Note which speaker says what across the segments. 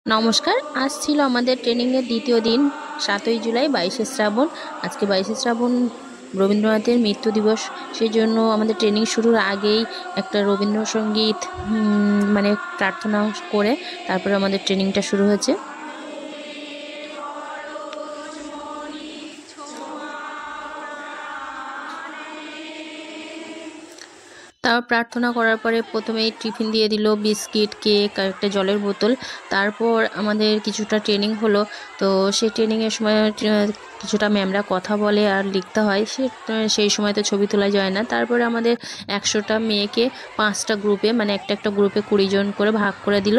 Speaker 1: নমস্কার। আজ ছিল আমাদের ট্রেনিংয়ের দ্বিতীয় দিন, 7ই জুলাই, 22শে শ্রাবণ। আজকে 22শে শ্রাবণ রবীন্দ্রনাথের মৃত্যু দিবস। সেই জন্য আমাদের ট্রেনিং শুরুর আগেই একটা রবীন্দ্রসঙ্গীত মানে প্রার্থনা করে তারপরে আমাদের ট্রেনিংটা শুরু হয়েছে। তারপর প্রার্থনা করার পরে প্রথমেই টিফিন দিয়ে দিল, বিস্কিট, কেক আর একটা জলের বোতল। তারপর আমাদের কিছুটা ট্রেনিং হলো। তো সেই ট্রেনিংয়ের সময় কিছুটা ম্যামরা কথা বলে আর লিখতে হয়, সেই সময় তো ছবি তোলা যায় না। তারপরে আমাদের 100টা মেয়েকে 5টা গ্রুপে, মানে একটা একটা গ্রুপে 20 জন করে ভাগ করে দিল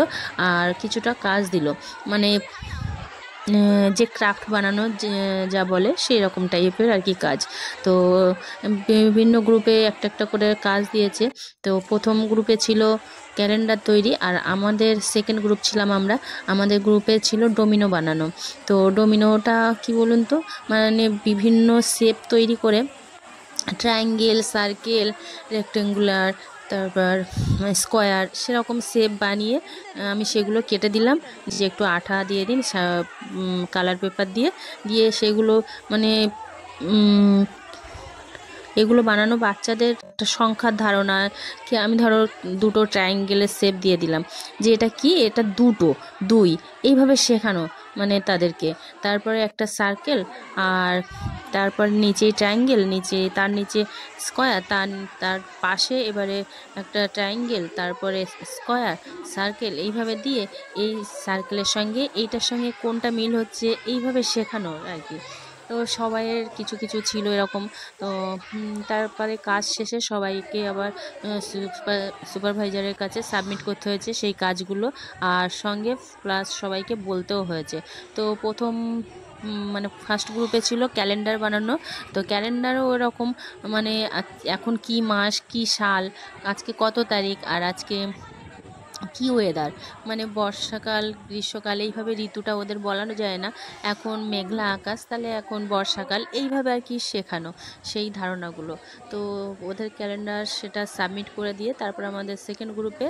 Speaker 1: আর কিছুটা কাজ দিল, মানে যে ক্রাফট বানানো যা বলে সেই রকম টাইপের আর কি কাজ। তো বিভিন্ন গ্রুপে একটা একটা করে কাজ দিয়েছে। তো প্রথম গ্রুপে ছিল ক্যালেন্ডার তৈরি, আর আমাদের সেকেন্ড গ্রুপ ছিলাম আমরা। আমাদের গ্রুপে ছিল ডোমিনো বানানো। তো ডোমিনোটা কি বলুন তো, মানে বিভিন্ন শেপ তৈরি করে, ট্রায়াঙ্গেল, সার্কেল, রেক্টেঙ্গুলার, তারপর স্কোয়ার, সেরকম শেপ বানিয়ে আমি সেগুলো কেটে দিলাম, যে একটু আঠা দিয়ে দিন কালার পেপার দিয়ে দিয়ে সেগুলো মানে এগুলো বানানো বাচ্চাদের একটা সংখ্যার ধারণা, কি আমি ধরো দুটো ট্রায়াঙ্গেলের শেপ দিয়ে দিলাম, যে এটা কি, এটা দুটো, দুই, এইভাবে শেখানো মানে তাদেরকে। তারপরে একটা সার্কেল, আর তারপর নিচে ট্রায়াঙ্গেল, নিচে তার নিচে স্কোয়ার, তার পাশে এবারে একটা ট্রায়াঙ্গেল, তারপরে স্কোয়ার, সার্কেল, এইভাবে দিয়ে এই সার্কেলের সঙ্গে এইটার সঙ্গে কোনটা মিল হচ্ছে এইভাবে শেখানো আর কি। তো সবাইয়ের কিছু কিছু ছিল এরকম। তো তারপরে কাজ শেষে সবাইকে আবার সুপারভাইজারের কাছে সাবমিট করতে হয়েছে সেই কাজগুলো, আর সঙ্গে প্লাস সবাইকে বলতেও হয়েছে। তো প্রথম মানে ফার্স্ট গ্রুপে ছিল ক্যালেন্ডার বানানো। তো ক্যালেন্ডারও ওরকম, মানে এখন কি মাস, কি সাল, আজকে কত তারিখ, আর আজকে কি ওয়েদার, মানে বর্ষাকাল, গ্রীষ্মকাল, এইভাবে ঋতুটা ওদের বলানো যায় না। এখন মেঘলা আকাশ, তাহলে এখন বর্ষাকাল, এইভাবে আর কি শেখানো সেই ধারণাগুলো। তো ওদের ক্যালেন্ডার সেটা সাবমিট করে দিয়ে তারপর আমাদের সেকেন্ড গ্রুপে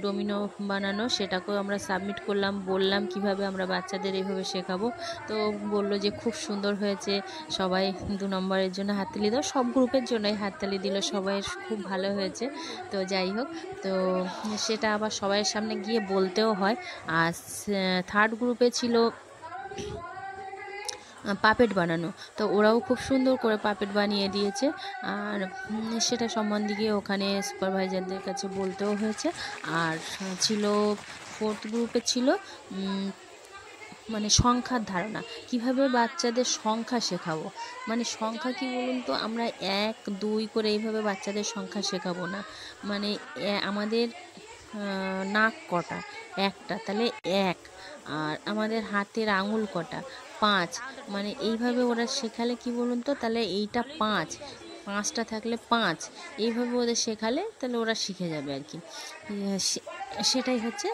Speaker 1: ডোমিনো বানানো, সেটাকেও আমরা সাবমিট করলাম, বললাম কিভাবে আমরা বাচ্চাদের এইভাবে শেখাবো। তো বললো যে খুব সুন্দর হয়েছে, সবাই 2 নম্বরের জন্য হাততালি দাও। সব গ্রুপের জন্যই হাততালি দিল, সবাই খুব ভালো হয়েছে। তো যাই হোক, তো সেটা আবার সবাইয়ের সামনে গিয়ে বলতেও হয়। আর থার্ড গ্রুপে ছিল পাপেট বানানো। তো ওরাও খুব সুন্দর করে পাপেট বানিয়ে দিয়েছে, আর সেটা সম্বন্ধে গিয়ে ওখানে সুপারভাইজারদের কাছে বলতেও হয়েছে। আর ছিল ফোর্থ গ্রুপে ছিল মানে সংখ্যার ধারণা, কিভাবে বাচ্চাদের সংখ্যা শেখাবো। মানে সংখ্যা কি বলুন তো, আমরা 1 2 করে এইভাবে বাচ্চাদের সংখ্যা শেখাবো না। মানে আমাদের নাক কটা, একটা, তাহলে 1। আর আমাদের হাতের আঙুল কটা, 5। মানে এইভাবে ওরা শেখালে কি বলুন তো, তাহলে এইটা 5, 5টা থাকলে 5, এইভাবে ওদের শেখালে তাহলে ওরা শিখে যাবে আর কি। সেটাই হচ্ছে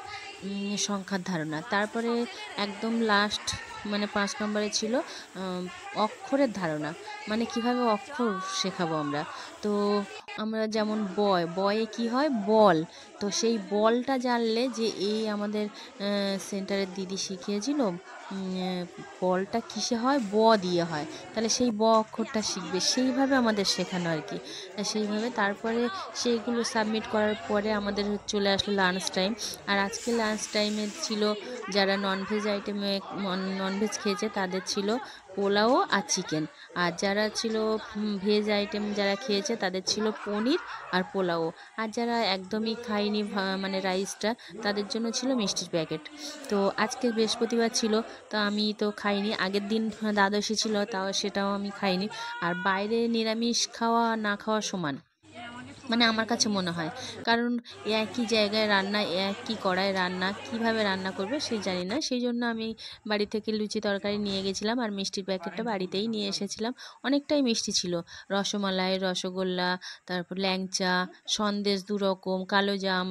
Speaker 1: সংখ্যার ধারণা। তারপরে একদম লাস্ট মানে 5 নম্বরে ছিল অক্ষরের ধারণা, মানে কিভাবে অক্ষর শেখাবো আমরা। তো আমরা যেমন বয়ে কি হয়, বল। তো সেই বলটা জানলে, যে এই আমাদের সেন্টারের দিদি শিখিয়েছিল বলটা কিসে হয়, ব দিয়ে হয়, তাহলে সেই ব অক্ষরটা শিখবে, সেইভাবে আমাদের শেখানো আর কি। সেইভাবে তারপরে সেইগুলো সাবমিট করার পরে আমাদের চলে আসলো লাঞ্চ টাইম। আর আজকে লাঞ্চ টাইমে ছিল, যারা ননভেজ খেয়েছে তাদের ছিল পোলাও আর চিকেন, আর যারা ছিল ভেজ আইটেম যারা খেয়েছে তাদের ছিল পনির আর পোলাও, আর যারা একদমই খায়নি মানে রাইসটা, তাদের জন্য ছিল মিষ্টির প্যাকেট। তো আজকে বৃহস্পতিবার ছিল, তো আমি তো খাইনি। আগের দিন দ্বাদশী ছিল, সেটাও আমি খাইনি। আর বাইরে নিরামিষ খাওয়া না খাওয়া সমান, মানে আমার কাছে মনে হয়। কারণ একই জায়গায় রান্না, একই কড়ায় রান্না, কিভাবে রান্না করবে সেই জানি না। সেই জন্য আমি বাড়ি থেকে লুচি তরকারি নিয়ে গেছিলাম, আর মিষ্টির প্যাকেটটা বাড়িতেই নিয়ে এসেছিলাম। অনেকটাই মিষ্টি ছিল, রসমালাই, রসগোল্লা, তারপর ল্যাংচা, সন্দেশ 2 রকম, কালোজাম,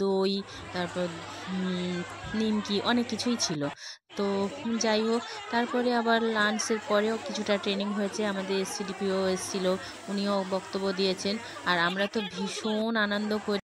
Speaker 1: দই, তারপর নিমকি, অনেক কিছুই ছিল। তো যাই হোক, তারপরে আবার লাঞ্চের পরেও কিছুটা ট্রেনিং হয়েছে, আমাদের এসসিডিপিও এসেছিলো, উনিও বক্তব্য দিয়েছেন। আর আমরা তো ভীষণ আনন্দ করি।